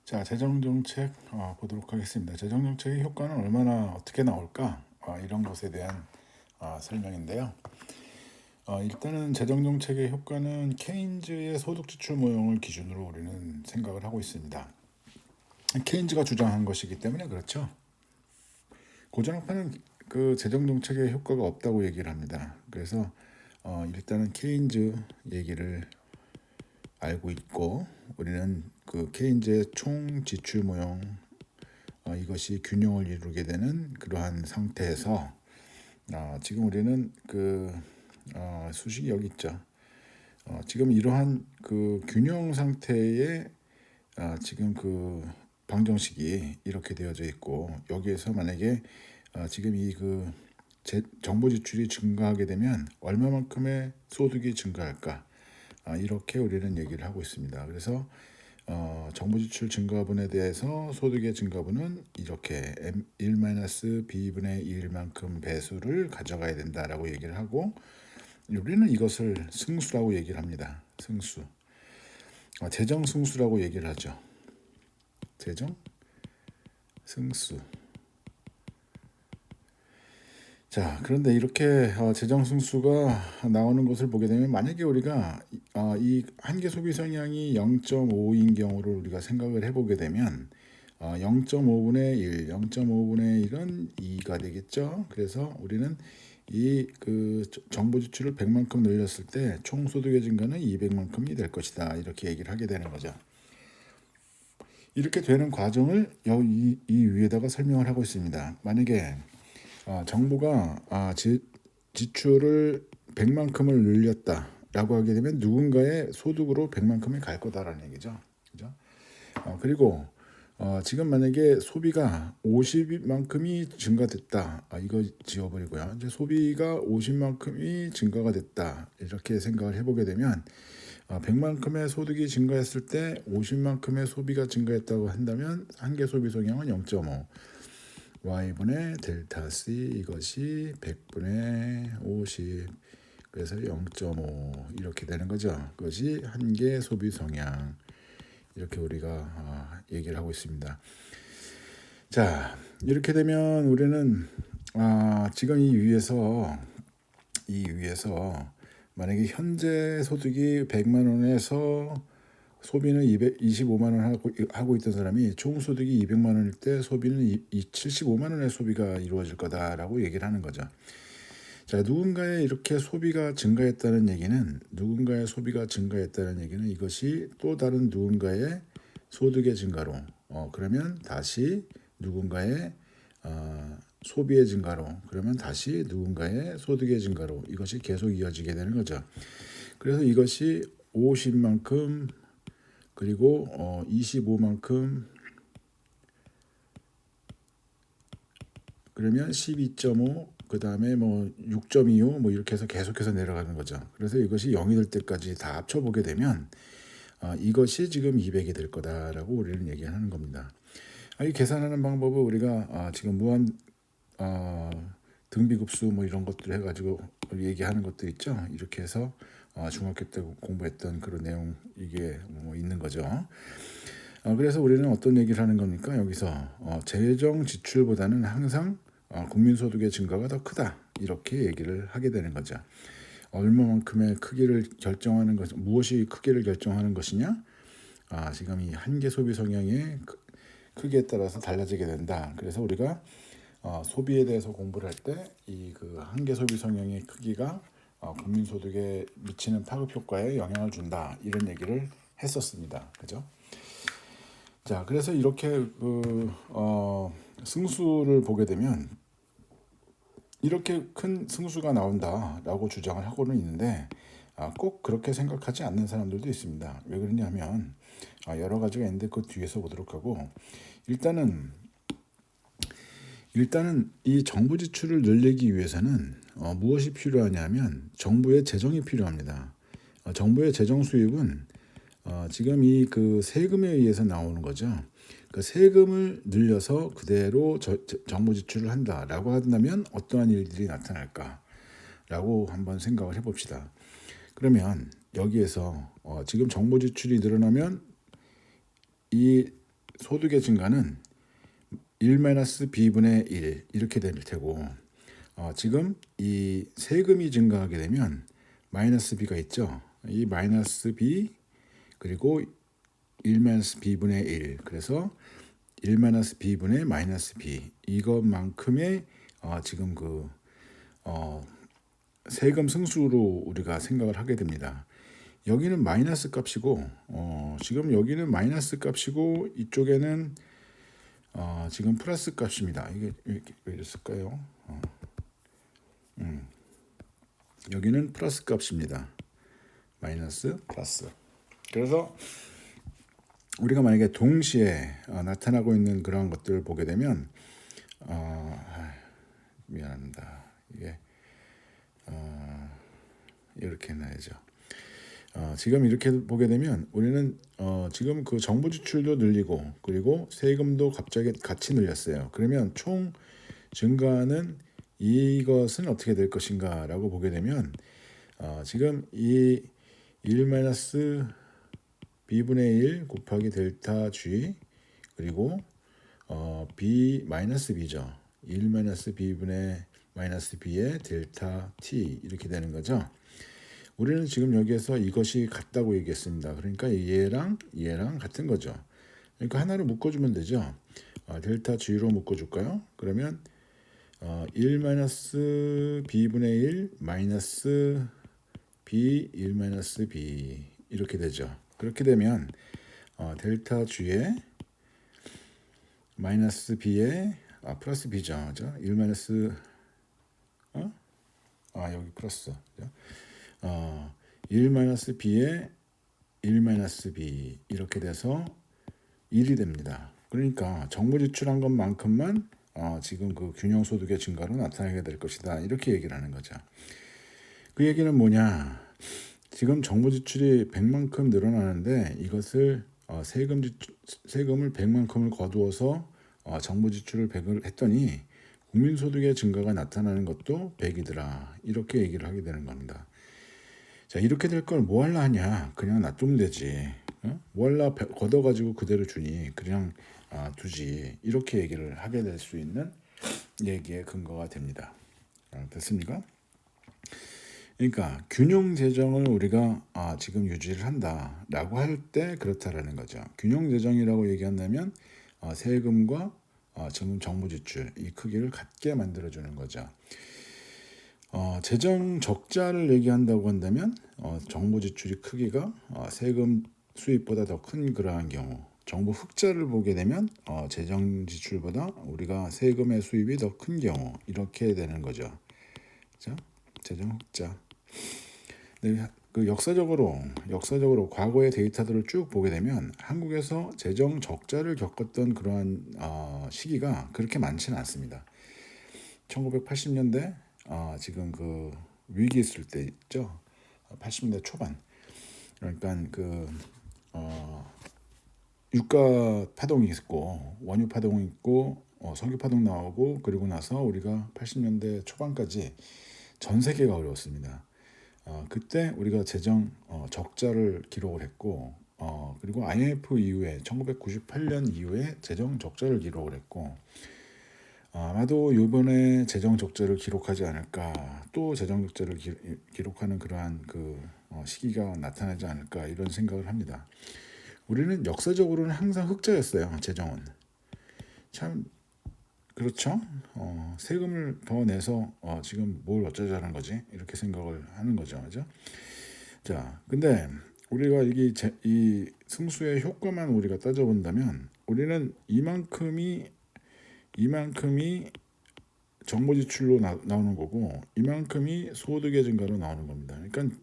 자, 재정정책 보도록 하겠습니다. 재정정책의 효과는 얼마나 어떻게 나올까? 이런 것에 대한 설명인데요. 일단은 재정정책의 효과는 케인즈의 소득지출 모형을 기준으로 우리는 생각을 하고 있습니다. 케인즈가 주장한 것이기 때문에 그렇죠. 고전학파는 그 재정정책의 효과가 없다고 얘기를 합니다. 그래서 일단은 케인즈 얘기를 알고 있고 우리는 그 케인즈의 총 지출 모형 이것이 균형을 이루게 되는 그러한 상태에서 지금 우리는 그 수식이 여기 있죠. 지금 이러한 그 균형 상태에 지금 그 방정식이 이렇게 되어져 있고 여기에서 만약에 지금 이 그 정부 지출이 증가하게 되면 얼마만큼의 소득이 증가할까? 이렇게 우리는 얘기를 하고 있습니다. 그래서 정부 지출 증가분에 대해서 소득의 증가분은 이렇게 M1-B분의 1만큼 배수를 가져가야 된다라고 얘기를 하고 우리는 이것을 승수라고 얘기를 합니다. 승수. 재정 승수라고 얘기를 하죠. 재정 승수. 자, 그런데 이렇게 재정 승수가 나오는 것을 보게 되면 만약에 우리가 이 한계 소비 성향이 0.5인 경우를 우리가 생각을 해보게 되면 0.5분의 1, 0.5분의 1은 2가 되겠죠. 그래서 우리는 이 그 정부 지출을 100만큼 늘렸을 때 총 소득의 증가는 200만큼이 될 것이다. 이렇게 얘기를 하게 되는 거죠. 이렇게 되는 과정을 이 위에다가 설명을 하고 있습니다. 만약에 정부가 지출을 100만큼을 늘렸다라고 하게 되면 누군가의 소득으로 100만큼이 갈 거다라는 얘기죠. 그죠? 그리고 지금 만약에 소비가 50만큼이 증가됐다. 이거 지워버리고요. 이제 소비가 50만큼이 증가가 됐다. 이렇게 생각을 해보게 되면 100만큼의 소득이 증가했을 때 50만큼의 소비가 증가했다고 한다면 한계 소비 성향은 0.5. y분의 델타 c 이것이 100분의 50 그래서 0.5 이렇게 되는 거죠. 그것이 한계 소비 성향 이렇게 우리가 얘기를 하고 있습니다. 자, 이렇게 되면 우리는 지금 이 위에서 만약에 현재 소득이 100만 원에서 소비는 225만 원 하고 있던 사람이 총 소득이 200만 원일 때 소비는 75만 원의 소비가 이루어질 거다라고 얘기를 하는 거죠. 자, 누군가의 이렇게 소비가 증가했다는 얘기는 이것이 또 다른 누군가의 소득의 증가로 그러면 다시 누군가의 소비의 증가로 그러면 다시 누군가의 소득의 증가로 이것이 계속 이어지게 되는 거죠. 그래서 이것이 50만큼 그리고 25만큼 그러면 12.5 그다음에 뭐 6.25 뭐 이렇게 해서 계속해서 내려가는 거죠. 그래서 이것이 0이 될 때까지 다 합쳐 보게 되면 이것이 지금 200이 될 거다라고 우리는 얘기하는 겁니다. 이 계산하는 방법을 우리가 지금 무한 등비급수 뭐 이런 것들 해가지고 얘기하는 것도 있죠. 이렇게 해서 중학교 때 공부했던 그런 내용 이게 뭐 있는 거죠. 그래서 우리는 어떤 얘기를 하는 겁니까? 여기서 재정 지출보다는 항상 국민소득의 증가가 더 크다 이렇게 얘기를 하게 되는 거죠. 얼마만큼의 크기를 결정하는 것 무엇이 크기를 결정하는 것이냐? 지금 이 한계 소비 성향의 크기에 따라서 달라지게 된다. 그래서 우리가 소비에 대해서 공부를 할 때 이 그 한계 소비 성향의 크기가 국민 소득에 미치는 파급 효과에 영향을 준다 이런 얘기를 했었습니다. 그죠? 자, 그래서 이렇게 승수를 보게 되면 이렇게 큰 승수가 나온다라고 주장을 하고는 있는데 꼭 그렇게 생각하지 않는 사람들도 있습니다. 왜 그러냐면 여러 가지가 있는데 그 뒤에서 보도록 하고 일단은 이 정부 지출을 늘리기 위해서는 무엇이 필요하냐면 정부의 재정이 필요합니다. 정부의 재정 수입은 지금 이 그 세금에 의해서 나오는 거죠. 그 세금을 늘려서 그대로 정부 지출을 한다라고 한다면 어떠한 일들이 나타날까라고 한번 생각을 해봅시다. 그러면 여기에서 지금 정부 지출이 늘어나면 이 소득의 증가는 1-b분의 1 이렇게 될 테고 지금 이 세금이 증가하게 되면 마이너스 b가 있죠. 이 마이너스 b 그리고 1-b분의 1 그래서 1-b분의 마이너스 b 이것만큼의 지금 그 세금 승수로 우리가 생각을 하게 됩니다. 여기는 마이너스 값이고 지금 여기는 마이너스 값이고 이쪽에는 지금 플러스 값입니다. 이게 왜 이랬을까요? 여기는 플러스 값입니다. 마이너스 플러스. 그래서 우리가 만약에 동시에 나타나고 있는 그런 것들을 보게 되면 미안합니다. 이게 이렇게 해놔야죠. 지금 이렇게 보게 되면 우리는 지금 그 정부 지출도 늘리고 그리고 세금도 갑자기 같이 늘렸어요. 그러면 총 증가는 이것은 어떻게 될 것인가라고 보게 되면 지금 이 1-b분의 1 곱하기 델타 G 그리고 b 마이너스 b죠. 1-b분의 마이너스 b의 델타 t 이렇게 되는 거죠. 우리는 지금 여기에서 이것이 같다고 얘기했습니다. 그러니까 얘랑 같은 거죠. 그러니까 하나를 묶어주면 되죠. 델타 G로 묶어줄까요? 그러면 1-b분의 1 마이너스 b 1-b 이렇게 되죠. 그렇게 되면 델타 G에 마이너스 b에 플러스 b죠. 1 여기 플러스 1-b에 1-b 이렇게 돼서 1이 됩니다. 그러니까 정부 지출한 것만큼만 지금 그 균형소득의 증가로 나타나게 될 것이다. 이렇게 얘기를 하는 거죠. 그 얘기는 뭐냐? 지금 정부 지출이 100만큼 늘어나는데 이것을 세금을 100만큼을 거두어서 정부 지출을 100을 했더니 국민소득의 증가가 나타나는 것도 100이더라. 이렇게 얘기를 하게 되는 겁니다. 자, 이렇게 될 걸 뭐 할라 하냐? 그냥 놔두면 되지. 뭐 할라 걷어가지고 그대로 주니 그냥 두지. 이렇게 얘기를 하게 될 수 있는 얘기의 근거가 됩니다. 됐습니까? 그러니까 균형 재정을 우리가 지금 유지를 한다라고 할 때 그렇다라는 거죠. 균형 재정이라고 얘기한다면 세금과 지금 정부 지출 이 크기를 같게 만들어주는 거죠. 재정 적자를 얘기한다고 한다면 정부 지출이 크기가 세금 수입보다 더 큰 그러한 경우, 정부 흑자를 보게 되면 재정 지출보다 우리가 세금의 수입이 더 큰 경우 이렇게 되는 거죠. 자, 재정 흑자. 네, 그 역사적으로 과거의 데이터들을 쭉 보게 되면 한국에서 재정 적자를 겪었던 그러한 시기가 그렇게 많지는 않습니다. 1980년대 지금 그 위기 있을 때 있죠. 80년대 초반. 그러니까 그 유가 파동이 있고 원유 파동이 있고 석유 파동 나오고 그리고 나서 우리가 80년대 초반까지 전 세계가 어려웠습니다. 그때 우리가 재정 적자를 기록을 했고 그리고 IMF 이후에 1998년 이후에 재정 적자를 기록을 했고 아마도 이번에 재정 적자를 기록하지 않을까, 또 재정 적자를 기록하는 그러한 그 시기가 나타나지 않을까 이런 생각을 합니다. 우리는 역사적으로는 항상 흑자였어요. 재정은 참 그렇죠. 세금을 더 내서 지금 뭘 어쩌자는 거지 이렇게 생각을 하는 거죠, 그죠? 자, 근데 우리가 이 승수의 효과만 우리가 따져본다면 우리는 이만큼이 정부 지출로 나오는 거고 이만큼이 소득의 증가로 나오는 겁니다. 그러니까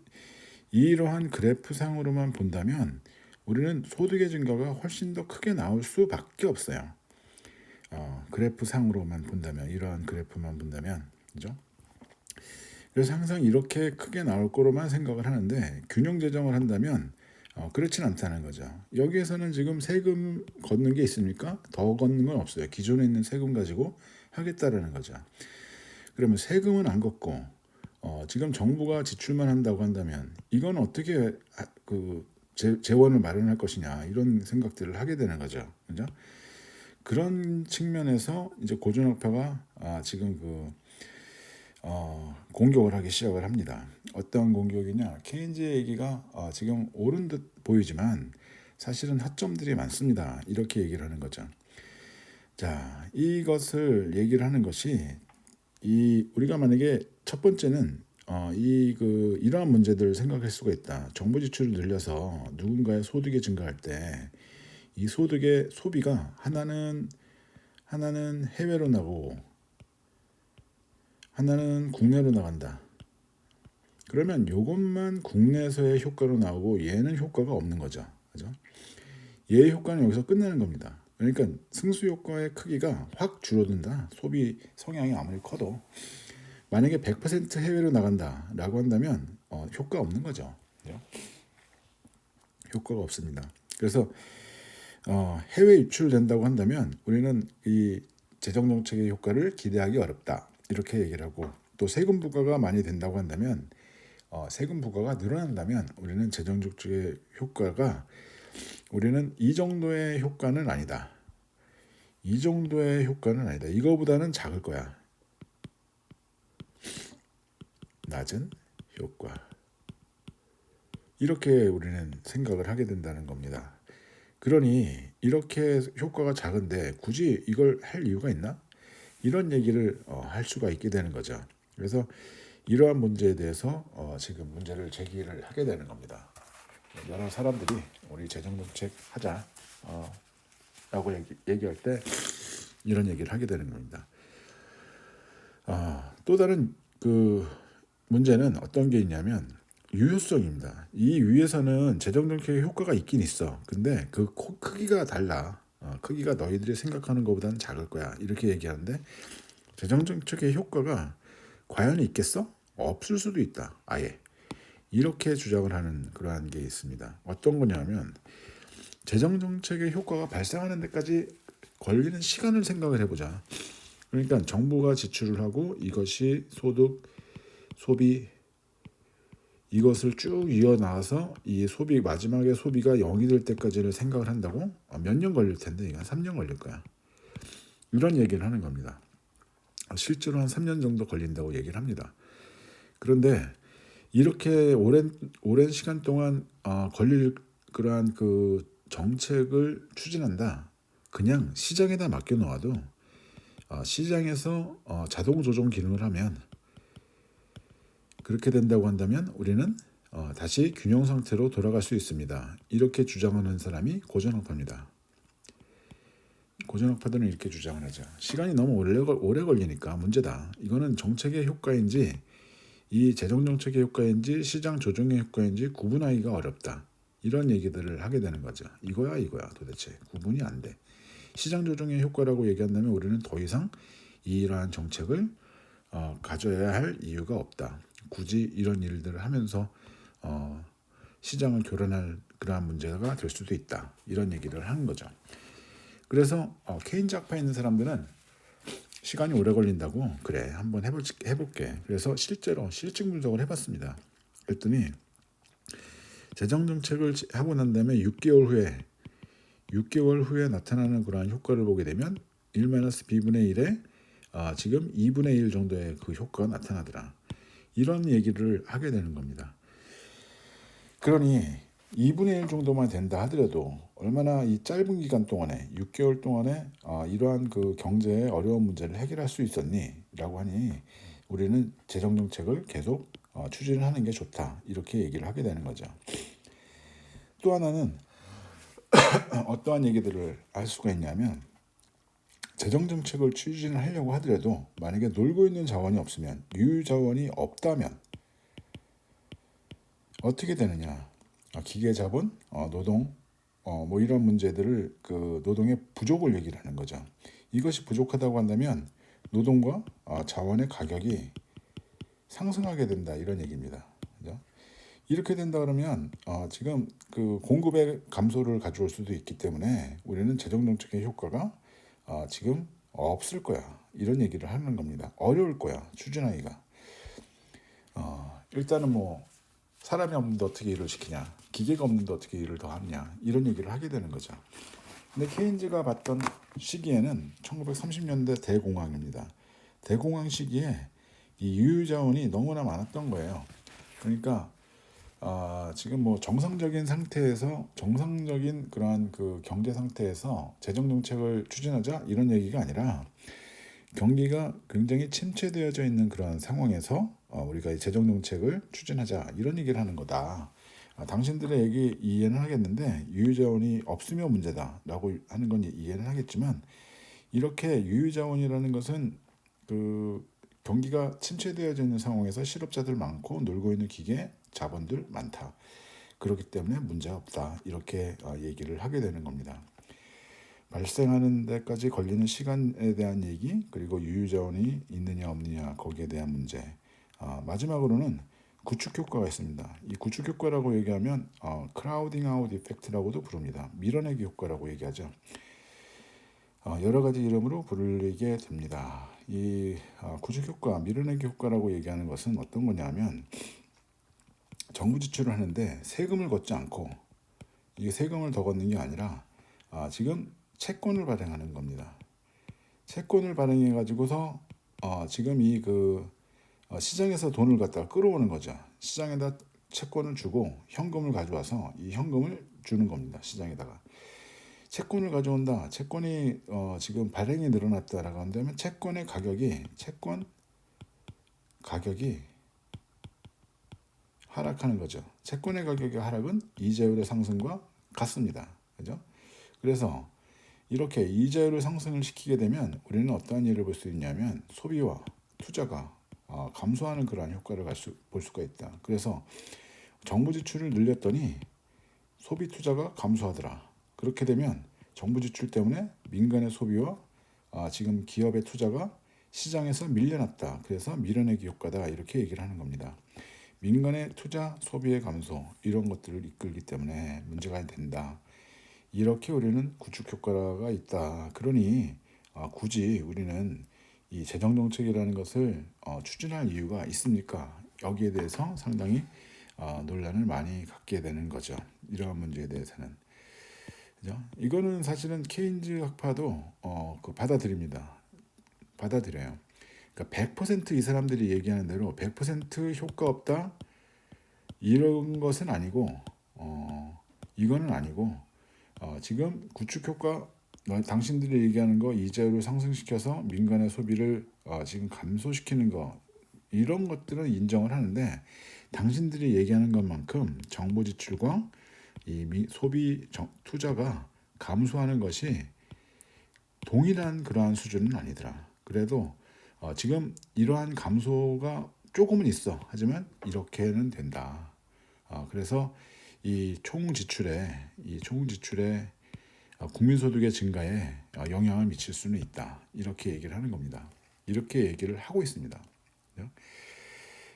이러한 그래프상으로만 본다면 우리는 소득의 증가가 훨씬 더 크게 나올 수밖에 없어요. 그래프상으로만 본다면 이러한 그래프만 본다면 그죠? 그래서 항상 이렇게 크게 나올 거로만 생각을 하는데 균형 재정을 한다면 그렇진 않다는 거죠. 여기에서는 지금 세금 걷는 게 있습니까? 더 걷는 건 없어요. 기존에 있는 세금 가지고 하겠다라는 거죠. 그러면 세금은 안 걷고 지금 정부가 지출만 한다고 한다면 이건 어떻게 재원을 마련할 것이냐 이런 생각들을 하게 되는 거죠. 그죠? 그런 측면에서 이제 고전학파가 지금 공격을 하기 시작을 합니다. 어떤 공격이냐? 케인즈의 얘기가 지금 옳은 듯 보이지만 사실은 하점들이 많습니다. 이렇게 얘기를 하는 거죠. 자, 이것을 얘기를 하는 것이 우리가 만약에 첫 번째는 이러한 문제들을 생각할 수가 있다. 정부 지출을 늘려서 누군가의 소득이 증가할 때 이 소득의 소비가 하나는 해외로 나고 하나는 국내로 나간다. 그러면 이것만 국내에서의 효과로 나오고 얘는 효과가 없는 거죠. 그죠? 얘의 효과는 여기서 끝나는 겁니다. 그러니까 승수 효과의 크기가 확 줄어든다. 소비 성향이 아무리 커도 만약에 100% 해외로 나간다라고 한다면 효과 없는 거죠. 그죠? 효과가 없습니다. 그래서 해외 유출된다고 한다면 우리는 이 재정 정책의 효과를 기대하기 어렵다. 이렇게 얘기를 하고 또 세금 부과가 많이 된다고 한다면 세금 부과가 늘어난다면 우리는 재정 정책의 효과가 우리는 이 정도의 효과는 아니다. 이 정도의 효과는 아니다. 이거보다는 작을 거야. 낮은 효과. 이렇게 우리는 생각을 하게 된다는 겁니다. 그러니 이렇게 효과가 작은데 굳이 이걸 할 이유가 있나? 이런 얘기를 할 수가 있게 되는 거죠. 그래서 이러한 문제에 대해서 지금 문제를 제기를 하게 되는 겁니다. 여러 사람들이 우리 재정정책 하자 라고 얘기할 때 이런 얘기를 하게 되는 겁니다. 또 다른 문제는 어떤 게 있냐면 유효성입니다. 이 위에서는 재정정책의 효과가 있긴 있어. 근데 그 크기가 달라. 크기가 너희들이 생각하는 것보다는 작을 거야. 이렇게 얘기하는데 재정정책의 효과가 과연 있겠어? 없을 수도 있다. 아예. 이렇게 주장을 하는 그러한 게 있습니다. 어떤 거냐면 재정정책의 효과가 발생하는 데까지 걸리는 시간을 생각을 해보자. 그러니까 정부가 지출을 하고 이것이 소득, 소비 이것을 쭉 이어나가서 이 소비 마지막에 소비가 0이 될 때까지를 생각을 한다고 몇 년 걸릴 텐데 이건 3년 걸릴 거야. 이런 얘기를 하는 겁니다. 실제로 한 3년 정도 걸린다고 얘기를 합니다. 그런데 이렇게 오랜 시간 동안 걸릴 그러한 정책을 추진한다. 그냥 시장에다 맡겨놓아도 시장에서 자동 조정 기능을 하면 그렇게 된다고 한다면 우리는 다시 균형 상태로 돌아갈 수 있습니다. 이렇게 주장하는 사람이 고전학파입니다. 고전학파들은 이렇게 주장을 하죠. 시간이 너무 오래 걸리니까 문제다. 이거는 정책의 효과인지 이 재정정책의 효과인지 시장 조정의 효과인지 구분하기가 어렵다. 이런 얘기들을 하게 되는 거죠. 이거야 도대체 구분이 안 돼. 시장 조정의 효과라고 얘기한다면 우리는 더 이상 이러한 정책을 가져야 할 이유가 없다. 굳이 이런 일들을 하면서 시장을 교란할 그러한 문제가 될 수도 있다. 이런 얘기를 하는 거죠. 그래서 케인즈 학파에 있는 사람들은 시간이 오래 걸린다고 그래 한번 해볼게. 그래서 실제로 실증 분석을 해봤습니다. 그랬더니 재정정책을 하고 난 다음에 6개월 후에 나타나는 그러한 효과를 보게 되면 1-b분의 1에 지금 2분의 1 정도의 그 효과가 나타나더라. 이런 얘기를 하게 되는 겁니다. 그러니 2분의 1 정도만 된다 하더라도 얼마나 이 짧은 기간 동안에 6개월 동안에 이러한 경제의 어려운 문제를 해결할 수 있었니? 라고 하니 우리는 재정정책을 계속 추진을 하는 게 좋다. 이렇게 얘기를 하게 되는 거죠. 또 하나는 어떠한 얘기들을 할 수가 있냐면 재정정책을 추진을 하려고 하더라도 만약에 놀고 있는 자원이 없으면 유유자원이 없다면 어떻게 되느냐. 기계자본, 노동, 뭐 이런 문제들을 노동의 부족을 얘기를 하는 거죠. 이것이 부족하다고 한다면 노동과 자원의 가격이 상승하게 된다 이런 얘기입니다. 그죠? 이렇게 된다 그러면 지금 공급의 감소를 가져올 수도 있기 때문에 우리는 재정정책의 효과가 지금 없을 거야 이런 얘기를 하는 겁니다. 어려울 거야 추진하기가. 일단은 뭐 사람이 없는데 어떻게 일을 시키냐, 기계가 없는데 어떻게 일을 더 하느냐, 이런 얘기를 하게 되는 거죠. 근데 케인즈가 봤던 시기에는 1930년대 대공황입니다. 대공황 시기에 이 유유자원이 너무나 많았던 거예요. 그러니까 지금 뭐 정상적인 상태에서, 정상적인 그러한 그 경제 상태에서 재정 정책을 추진하자 이런 얘기가 아니라, 경기가 굉장히 침체되어져 있는 그런 상황에서 우리가 이 재정 정책을 추진하자 이런 얘기를 하는 거다. 당신들의 얘기 이해는 하겠는데, 유유자원이 없으면 문제다라고 하는 건 이해는 하겠지만, 이렇게 유유자원이라는 것은 그 경기가 침체되어져 있는 상황에서 실업자들 많고 놀고 있는 기계 자본들 많다. 그렇기 때문에 문제 없다. 이렇게 얘기를 하게 되는 겁니다. 발생하는 데까지 걸리는 시간에 대한 얘기, 그리고 유유자원이 있느냐 없느냐 거기에 대한 문제. 마지막으로는 구축 효과가 있습니다. 이 구축 효과라고 얘기하면 크라우딩 아웃 이펙트라고도 부릅니다. 밀어내기 효과라고 얘기하죠. 여러 가지 이름으로 부르게 됩니다. 이 구축 효과, 밀어내기 효과라고 얘기하는 것은 어떤 거냐면, 정부 지출을 하는데 세금을 걷지 않고, 이게 세금을 더 걷는 게 아니라 지금 채권을 발행하는 겁니다. 채권을 발행해 가지고서 지금 이 시장에서 돈을 갖다가 끌어오는 거죠. 시장에다 채권을 주고 현금을 가져와서 이 현금을 주는 겁니다. 시장에다가 채권을 가져온다. 채권이 지금 발행이 늘어났다라고 한다면 채권 가격이 하락하는 거죠. 채권의 가격의 하락은 이자율의 상승과 같습니다. 그죠? 그래서 이렇게 이자율을 상승을 시키게 되면 우리는 어떠한 일을 볼 수 있냐면, 소비와 투자가 감소하는 그러한 효과를 볼 수가 있다. 그래서 정부 지출을 늘렸더니 소비 투자가 감소하더라. 그렇게 되면 정부 지출 때문에 민간의 소비와 지금 기업의 투자가 시장에서 밀려났다. 그래서 밀어내기 효과다. 이렇게 얘기를 하는 겁니다. 민간의 투자, 소비의 감소, 이런 것들을 이끌기 때문에 문제가 된다. 이렇게 우리는 구축 효과가 있다. 그러니 굳이 우리는 이 재정 정책이라는 것을 추진할 이유가 있습니까? 여기에 대해서 상당히 논란을 많이 갖게 되는 거죠. 이러한 문제에 대해서는. 그죠? 이거는 사실은 케인즈 학파도 받아들입니다. 받아들여요. 그러니까 100% 이 사람들이 얘기하는 대로 100% 효과 없다 이런 것은 아니고, 이거는 아니고, 지금 구축 효과, 당신들이 얘기하는 거 이자율을 상승시켜서 민간의 소비를 지금 감소시키는 거, 이런 것들은 인정을 하는데, 당신들이 얘기하는 것만큼 정부 지출과 이 소비 투자가 감소하는 것이 동일한 그러한 수준은 아니더라. 그래도 지금 이러한 감소가 조금은 있어. 하지만 이렇게는 된다. 그래서 이 총 지출에 국민소득의 증가에 영향을 미칠 수는 있다. 이렇게 얘기를 하는 겁니다. 이렇게 얘기를 하고 있습니다.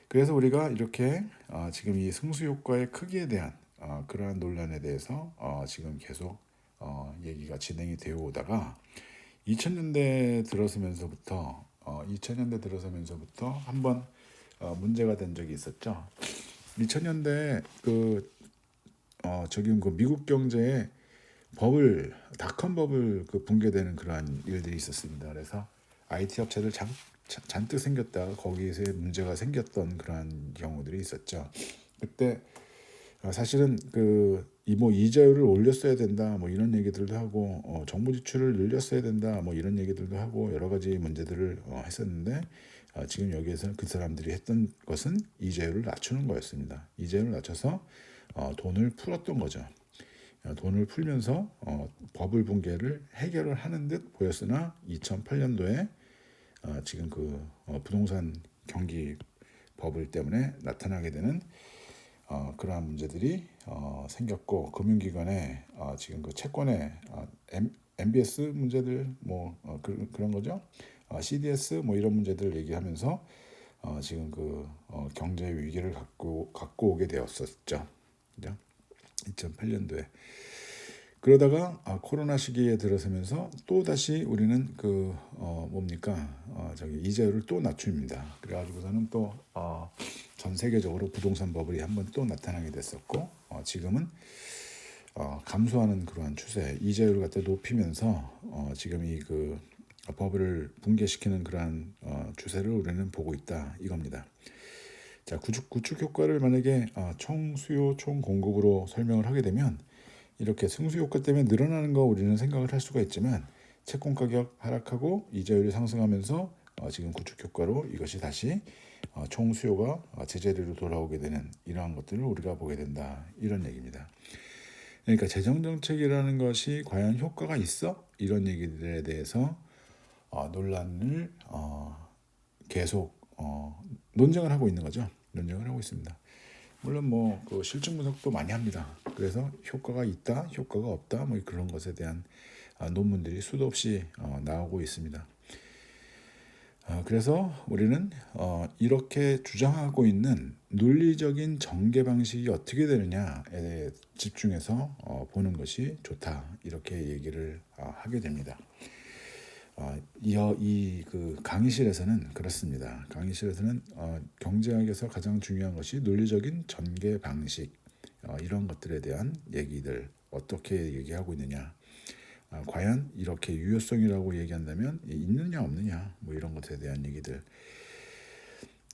그래서 우리가 이렇게 지금 이 승수 효과의 크기에 대한 그러한 논란에 대해서 지금 계속 얘기가 진행이 되어 오다가 2000년대 들어서면서부터 한번 문제가 된 적이 있었죠. 2000년대 저기 미국 경제에 닷컴 버블 붕괴되는 그러한 일들이 있었습니다. 그래서 IT 업체들 잔뜩 생겼다가 거기에서 문제가 생겼던 그러한 경우들이 있었죠. 그때 사실은 이자율을 올렸어야 된다 뭐 이런 얘기들도 하고, 정부 지출을 늘렸어야 된다 뭐 이런 얘기들도 하고, 여러 가지 문제들을 했었는데, 지금 여기에서 그 사람들이 했던 것은 이자율을 낮추는 거였습니다. 이자율을 낮춰서 돈을 풀었던 거죠. 돈을 풀면서 버블 붕괴를 해결을 하는 듯 보였으나 2008년도에 지금 부동산 경기 버블 때문에 나타나게 되는 그러한 문제들이 생겼고, 금융기관에 지금 채권의 MBS 문제들 그런 거죠. CDS 뭐 이런 문제들을 얘기하면서 지금 경제 위기를 갖고 오게 되었었죠. 그죠? 2008년도에. 그러다가 코로나 시기에 들어서면서 또 다시 우리는 저기 이자율을 또 낮춥니다. 그래가지고서는 또 전 세계적으로 부동산 버블이 한번 또 나타나게 됐었고, 지금은 감소하는 그러한 추세, 이자율을 갖다 높이면서 지금 이 버블을 붕괴시키는 그러한 추세를 우리는 보고 있다 이겁니다. 자, 구축 효과를 만약에 총 수요 총 공급으로 설명을 하게 되면 이렇게 승수 효과 때문에 늘어나는 거 우리는 생각을 할 수가 있지만, 채권 가격 하락하고 이자율이 상승하면서 지금 구축 효과로 이것이 다시 총 수요가 제자리로 돌아오게 되는 이러한 것들을 우리가 보게 된다 이런 얘기입니다. 그러니까 재정 정책이라는 것이 과연 효과가 있어? 이런 얘기들에 대해서 논란을 계속 논쟁을 하고 있는 거죠. 논쟁을 하고 있습니다. 물론 그 실증 분석도 많이 합니다. 그래서 효과가 있다, 효과가 없다, 그런 것에 대한 논문들이 수도 없이 나오고 있습니다. 그래서 우리는 이렇게 주장하고 있는 논리적인 전개 방식이 어떻게 되느냐에 집중해서 보는 것이 좋다 이렇게 얘기를 하게 됩니다. 강의실에서는 그렇습니다. 강의실에서는 경제학에서 가장 중요한 것이 논리적인 전개 방식, 이런 것들에 대한 얘기들 어떻게 얘기하고 있느냐, 과연 이렇게 유효성이라고 얘기한다면 있느냐 없느냐, 이런 것에 대한 얘기들,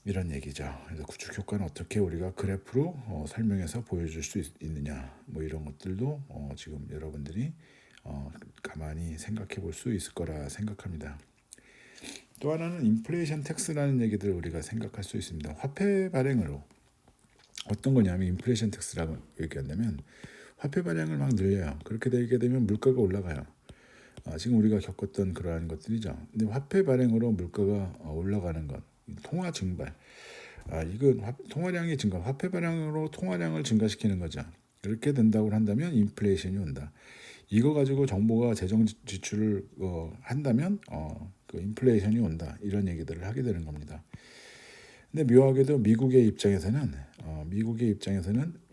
이런 얘기죠. 그래서 구축 효과는 어떻게 우리가 그래프로 설명해서 보여줄 수 있느냐, 이런 것들도 지금 여러분들이 가만히 생각해 볼 수 있을 거라 생각합니다. 또 하나는 인플레이션 텍스라는 얘기들을 우리가 생각할 수 있습니다. 화폐 발행으로 어떤 거냐면, 인플레이션 텍스라고 얘기한다면 화폐 발행을 막 늘려요. 그렇게 되게 되면 물가가 올라가요. 지금 우리가 겪었던 그러한 것들이죠. 근데 화폐 발행으로 물가가 올라가는 것, 통화 증발, 이건 통화량이 증가, 화폐 발행으로 통화량을 증가시키는 거죠. 이렇게 된다고 한다면 인플레이션이 온다. 이거 가지고 정부가 재정 지출을 한다면 그 인플레이션이 온다 이런 얘기들을 하게 되는 겁니다. 근데 묘하게도 미국의 입장에서는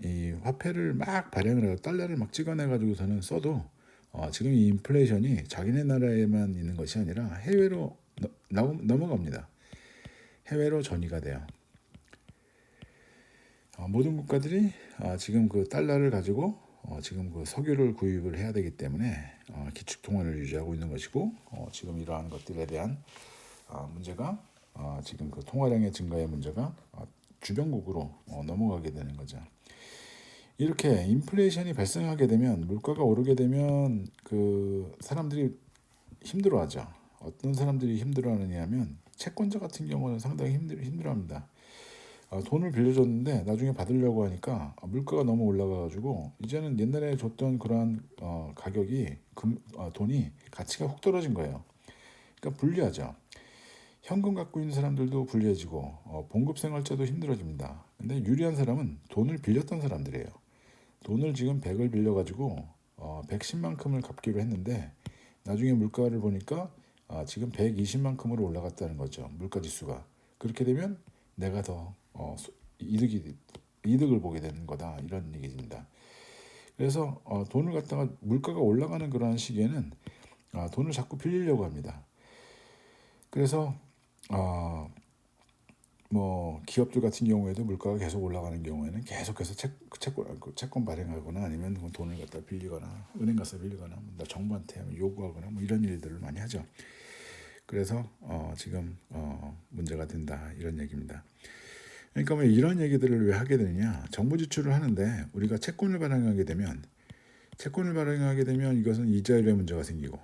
이 화폐를 막 발행을 하고 달러를 막 찍어내 가지고서는 써도 지금 이 인플레이션이 자기네 나라에만 있는 것이 아니라 해외로 넘어갑니다. 해외로 전이가 돼요. 모든 국가들이 지금 그 달러를 가지고 지금 그 석유를 구입을 해야 되기 때문에 기축 통화를 유지하고 있는 것이고, 지금 이러한 것들에 대한 문제가 지금 그 통화량의 증가의 문제가 주변국으로 넘어가게 되는 거죠. 이렇게 인플레이션이 발생하게 되면, 물가가 오르게 되면 그 사람들이 힘들어하죠. 어떤 사람들이 힘들어하느냐면 채권자 같은 경우는 상당히 힘들어합니다. 돈을 빌려줬는데 나중에 받으려고 하니까 물가가 너무 올라가가지고 이제는 옛날에 줬던 그러한 가격이 돈이 가치가 훅 떨어진 거예요. 그러니까 불리하죠. 현금 갖고 있는 사람들도 불리해지고 봉급생활자도 힘들어집니다. 근데 유리한 사람은 돈을 빌렸던 사람들이에요. 돈을 지금 100을 빌려가지고 110만큼을 갚기로 했는데 나중에 물가를 보니까 지금 120만큼으로 올라갔다는 거죠. 물가지수가. 그렇게 되면 내가 더 이득을 보게 되는 거다 이런 얘기입니다. 그래서 돈을 갖다가 물가가 올라가는 그러한 시기에는 돈을 자꾸 빌리려고 합니다. 그래서 기업들 같은 경우에도 물가가 계속 올라가는 경우에는 계속해서 채권 발행하거나 아니면 돈을 갖다 빌리거나 은행 가서 빌리거나 정부한테 요구하거나 이런 일들을 많이 하죠. 그래서 지금 문제가 된다 이런 얘기입니다. 그러니까 이런 얘기들을 왜 하게 되느냐? 정부 지출을 하는데 우리가 채권을 발행하게 되면 이것은 이자율의 문제가 생기고,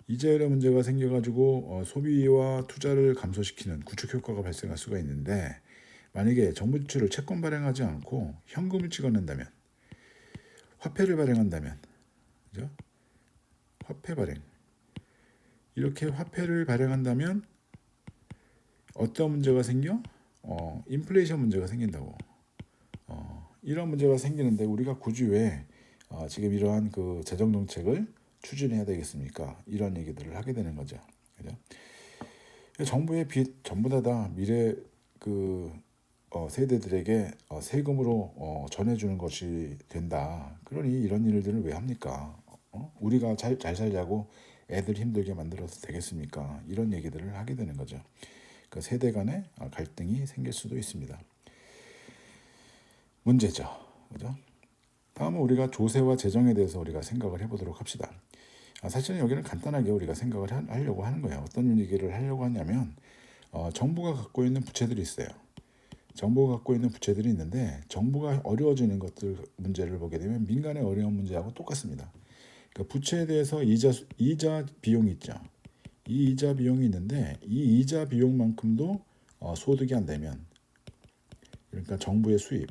이자율의 문제가 생겨가지고 소비와 투자를 감소시키는 구축 효과가 발생할 수가 있는데, 만약에 정부 지출을 채권 발행하지 않고 현금을 찍어낸다면, 화폐를 발행한다면, 그죠? 화폐 발행, 이렇게 화폐를 발행한다면 어떤 문제가 생겨? 인플레이션 문제가 생긴다고. 이런 문제가 생기는데 우리가 굳이 왜 지금 이러한 그 재정 정책을 추진해야 되겠습니까? 이런 얘기들을 하게 되는 거죠. 그죠? 정부의 빚 전부 다 미래 그 세대들에게 세금으로 전해주는 것이 된다. 그러니 이런 일들을 왜 합니까? 우리가 잘 살자고 애들 힘들게 만들어서 되겠습니까? 이런 얘기들을 하게 되는 거죠. 그 세대 간의 갈등이 생길 수도 있습니다. 문제죠. 그죠? 다음은 우리가 조세와 재정에 대해서 우리가 생각을 해보도록 합시다. 사실은 여기는 간단하게 우리가 생각을 하려고 하는 거예요. 어떤 얘기를 하려고 하냐면 정부가 갖고 있는 부채들이 있어요. 정부가 갖고 있는 부채들이 있는데 정부가 어려워지는 것들 문제를 보게 되면 민간의 어려운 문제하고 똑같습니다. 그러니까 부채에 대해서 이자 비용이 있죠. 이 이자 비용이 있는데 이 이자 비용만큼도 소득이 안 되면, 그러니까 정부의 수입,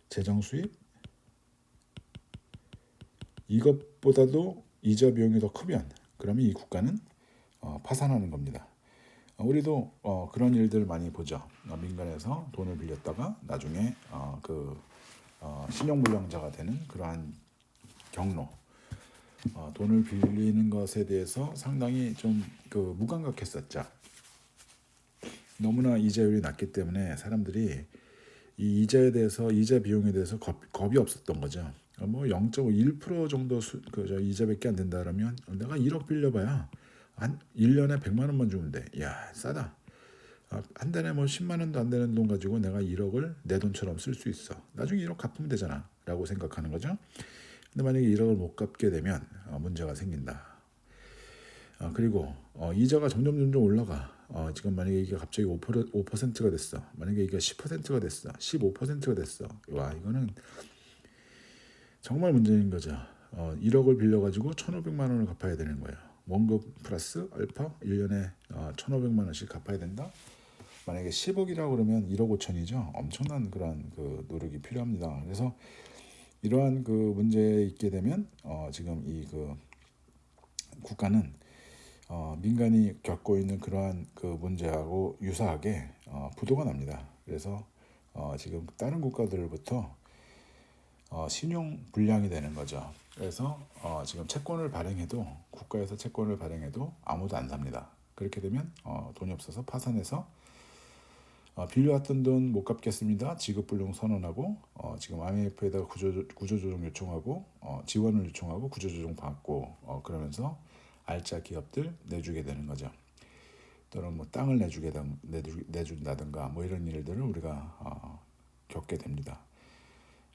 재정 수입 이것보다도 이자 비용이 더 크면 그러면 이 국가는 파산하는 겁니다. 우리도 그런 일들 많이 보죠. 민간에서 돈을 빌렸다가 나중에 신용불량자가 되는 그러한 경로. 돈을 빌리는 것에 대해서 상당히 좀 무감각했었죠. 너무나 이자율이 낮기 때문에 사람들이 이 이자에 대해서, 이자 비용에 대해서 겁이 없었던 거죠. 뭐 0.1% 정도 이자밖에 안 된다 그러면 내가 1억 빌려봐야 한 1년에 100만 원만 주면 돼. 야, 싸다. 한 달에 뭐 10만 원도 안 되는 돈 가지고 내가 1억을 내 돈처럼 쓸 수 있어. 나중에 1억 갚으면 되잖아. 라고 생각하는 거죠. 근데 만약에 1억을 못 갚게 되면 문제가 생긴다. 그리고 이자가 점점 올라가. 지금 만약에 이게 갑자기 5%가 됐어. 만약에 이게 10%가 됐어. 15%가 됐어. 와, 이거는 정말 문제인 거죠. 1억을 빌려가지고 1,500만 원을 갚아야 되는 거예요. 원금 플러스 알파 1년에 1,500만 원씩 갚아야 된다. 만약에 10억이라고 그러면 1억 5천이죠. 엄청난 그런 노력이 필요합니다. 그래서 이러한 문제에 있게 되면 지금 이 국가는 민간이 겪고 있는 그러한 문제하고 유사하게 부도가 납니다. 그래서 지금 다른 국가들로부터 신용 불량이 되는 거죠. 그래서 지금 채권을 발행해도, 국가에서 채권을 발행해도 아무도 안 삽니다. 그렇게 되면 돈이 없어서 파산해서 빌려왔던 돈 못 갚겠습니다. 지급불능 선언하고 지금 IMF에다가 구조조정 요청하고 지원을 요청하고 구조조정 받고 그러면서 알짜 기업들 내주게 되는 거죠. 또는 뭐 땅을 내준다든가 뭐 이런 일들을 우리가 겪게 됩니다.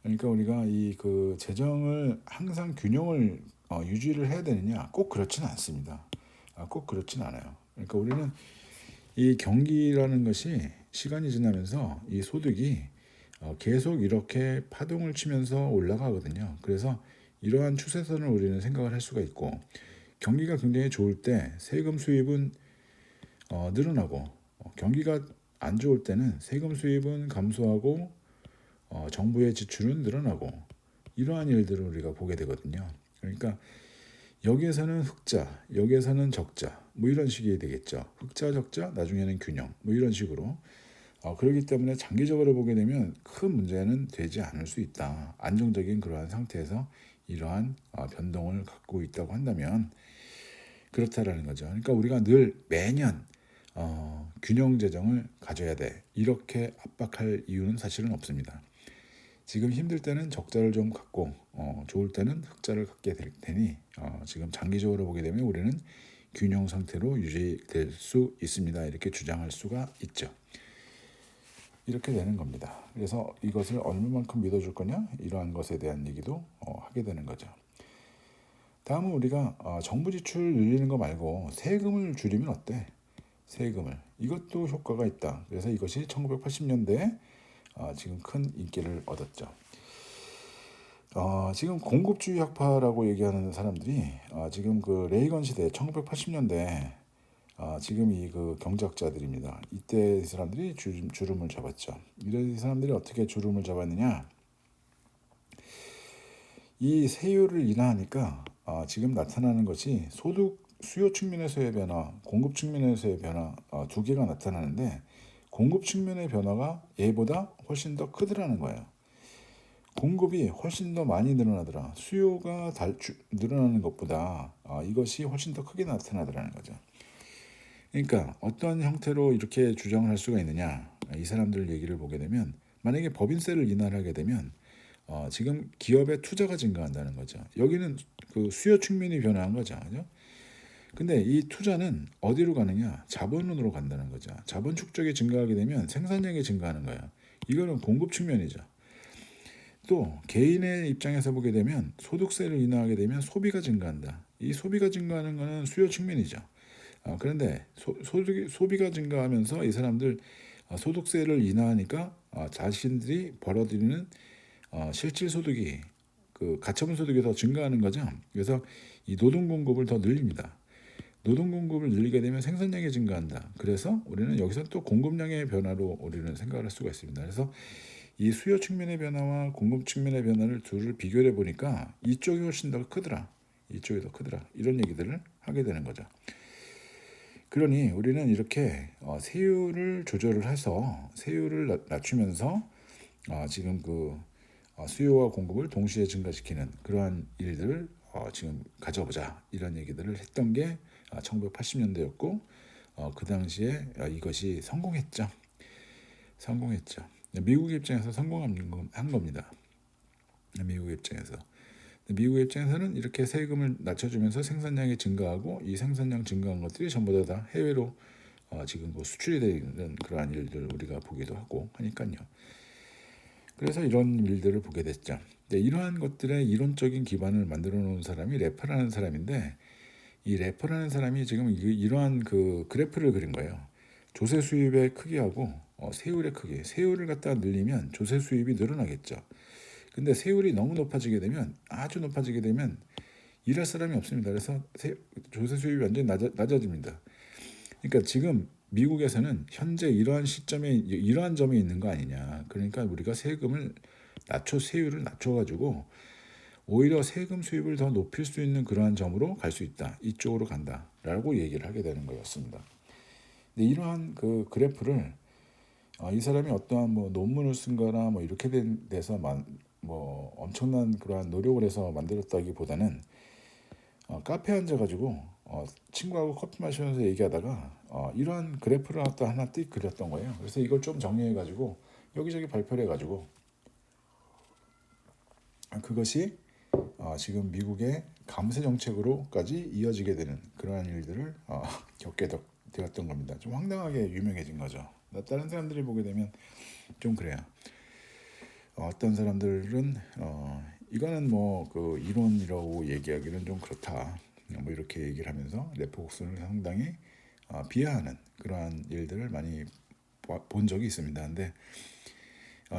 그러니까 우리가 이 재정을 항상 균형을 유지를 해야 되느냐? 꼭 그렇지는 않습니다. 꼭 그렇진 않아요. 그러니까 우리는 이 경기라는 것이 시간이 지나면서 이 소득이 계속 이렇게 파동을 치면서 올라가거든요. 그래서 이러한 추세선을 우리는 생각을 할 수가 있고, 경기가 굉장히 좋을 때 세금 수입은 늘어나고, 경기가 안 좋을 때는 세금 수입은 감소하고 정부의 지출은 늘어나고, 이러한 일들을 우리가 보게 되거든요. 그러니까 여기에서는 흑자, 여기에서는 적자, 뭐 이런 식이 되겠죠. 흑자, 적자, 나중에는 균형, 뭐 이런 식으로. 그렇기 때문에 장기적으로 보게 되면 큰 문제는 되지 않을 수 있다. 안정적인 그러한 상태에서 이러한 변동을 갖고 있다고 한다면 그렇다라는 거죠. 그러니까 우리가 늘 매년 균형 재정을 가져야 돼. 이렇게 압박할 이유는 사실은 없습니다. 지금 힘들 때는 적자를 좀 갖고 좋을 때는 흑자를 갖게 될 테니 지금 장기적으로 보게 되면 우리는 균형 상태로 유지될 수 있습니다. 이렇게 주장할 수가 있죠. 이렇게 되는 겁니다. 그래서 이것을 얼마만큼 믿어줄 거냐, 이러한 것에 대한 얘기도 하게 되는 거죠. 다음은 우리가 정부 지출 늘리는 거 말고 세금을 줄이면 어때? 세금을. 이것도 효과가 있다. 그래서 이것이 1980년대에 지금 큰 인기를 얻었죠. 지금 공급주의 학파라고 얘기하는 사람들이 지금 레이건 시대 1980년대 지금 이 경제학자들입니다. 이때 이 사람들이 주름을 잡았죠. 이 사람들이 어떻게 주름을 잡았느냐? 이 세율을 인하하니까 지금 나타나는 것이 소득 수요 측면에서의 변화, 공급 측면에서의 변화 두 개가 나타나는데, 공급 측면의 변화가 얘보다 훨씬 더 크더라는 거예요. 공급이 훨씬 더 많이 늘어나더라. 수요가 늘어나는 것보다 이것이 훨씬 더 크게 나타나더라는 거죠. 그러니까 어떤 형태로 이렇게 주장을 할 수가 있느냐? 이 사람들 얘기를 보게 되면 만약에 법인세를 인하하게 되면 지금 기업의 투자가 증가한다는 거죠. 여기는 그 수요 측면이 변화한 거죠. 그죠? 근데 이 투자는 어디로 가느냐? 자본론으로 간다는 거죠. 자본 축적이 증가하게 되면 생산량이 증가하는 거예요. 이거는 공급 측면이죠. 또 개인의 입장에서 보게 되면 소득세를 인하하게 되면 소비가 증가한다. 이 소비가 증가하는 것은 수요 측면이죠. 그런데 소비가 증가하면서 이 사람들 소득세를 인하하니까 자신들이 벌어들이는 실질 소득이 그 가처분 소득이 더 증가하는 거죠. 그래서 이 노동 공급을 더 늘립니다. 노동 공급을 늘리게 되면 생산량이 증가한다. 그래서 우리는 여기서 또 공급량의 변화로 우리는 생각을 할 수가 있습니다. 그래서 이 수요 측면의 변화와 공급 측면의 변화를 둘을 비교해 보니까 이쪽이 훨씬 더 크더라. 이쪽이 더 크더라. 이런 얘기들을 하게 되는 거죠. 그러니 우리는 이렇게 세율을 조절을 해서 세율을 낮추면서 지금 그 수요와 공급을 동시에 증가시키는 그러한 일들을 지금 가져보자 이런 얘기들을 했던 게 1980년대였고 그 당시에 이것이 성공했죠. 성공했죠. 미국 입장에서 성공한 겁니다. 미국 입장에서. 미국 입장에서는 이렇게 세금을 낮춰주면서 생산량이 증가하고 이 생산량 증가한 것들이 전부 다 해외로 지금 뭐 수출이 되는 그러한 일들을 우리가 보기도 하고 하니까요. 그래서 이런 일들을 보게 됐죠. 이러한 것들의 이론적인 기반을 만들어 놓은 사람이 래퍼라는 사람인데 이 래퍼라는 사람이 지금 이러한 그 그래프를 그린 거예요. 조세 수입의 크기하고 세율의 크기, 세율을 갖다 늘리면 조세 수입이 늘어나겠죠. 근데 세율이 너무 높아지게 되면 아주 높아지게 되면 일할 사람이 없습니다. 그래서 조세 수입이 완전히 낮아집니다. 그러니까 지금 미국에서는 현재 이러한 시점에 이러한 점이 있는 거 아니냐. 그러니까 우리가 세율을 낮춰가지고 오히려 세금 수입을 더 높일 수 있는 그러한 점으로 갈 수 있다. 이쪽으로 간다라고 얘기를 하게 되는 거였습니다. 근데 이러한 그 그래프를 이 사람이 어떠한 뭐 논문을 쓴거나 뭐 이렇게 돼서 뭐 엄청난 그러한 노력을 해서 만들었다기보다는 카페에 앉아가지고 친구하고 커피 마시면서 얘기하다가 이러한 그래프를 하나 띡 그렸던 거예요. 그래서 이걸 좀 정리해가지고 여기저기 발표를 해가지고 그것이 지금 미국의 감세 정책으로까지 이어지게 되는 그러한 일들을 겪게 되었던 겁니다. 좀 황당하게 유명해진 거죠. 다른 사람들이 보게 되면 좀 그래요. 어떤 사람들은 이거는 뭐 그 이론이라고 얘기하기는 좀 그렇다. 뭐 이렇게 얘기를 하면서 레포곡선을 상당히 비하하는 그러한 일들을 많이 본 적이 있습니다. 근데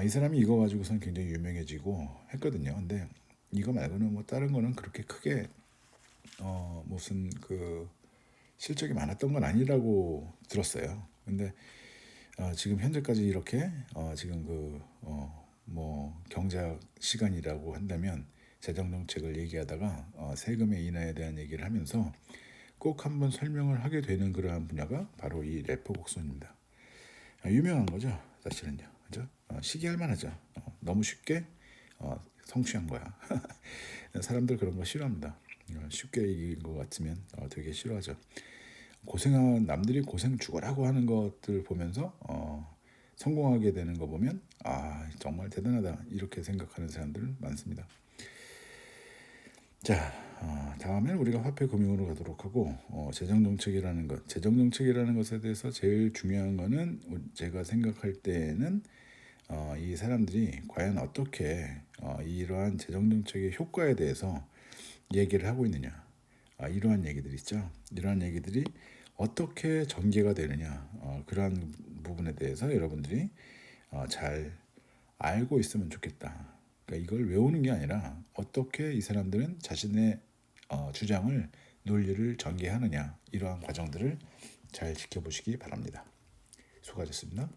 이 사람이 이거 가지고선 굉장히 유명해지고 했거든요. 근데 이거 말고는 뭐 다른 거는 그렇게 크게 무슨 그 실적이 많았던 건 아니라고 들었어요. 근데 지금 현재까지 이렇게 지금 뭐 경제학 시간이라고 한다면 재정 정책을 얘기하다가 세금의 인하에 대한 얘기를 하면서 꼭 한번 설명을 하게 되는 그러한 분야가 바로 이 레포 곡선입니다. 유명한 거죠, 사실은요. 그죠? 시기할 만하죠. 너무 쉽게 성취한 거야. 사람들 그런 거 싫어합니다. 쉽게 이긴 것 같으면 되게 싫어하죠. 남들이 고생 죽어라고 하는 것들 보면서 성공하게 되는 거 보면 정말 대단하다 이렇게 생각하는 사람들 많습니다. 자, 다음에는 우리가 화폐 금융으로 가도록 하고 재정 정책이라는 것에 대해서 제일 중요한 거는 제가 생각할 때는 이 사람들이 과연 어떻게 이러한 재정 정책의 효과에 대해서 얘기를 하고 있느냐. 이러한 얘기들 있죠. 이러한 얘기들이 어떻게 전개가 되느냐. 그러한 부분에 대해서 여러분들이 잘 알고 있으면 좋겠다. 그러니까 이걸 외우는 게 아니라 어떻게 이 사람들은 자신의 주장을 논리를 전개하느냐. 이러한 과정들을 잘 지켜보시기 바랍니다. 수고하셨습니다.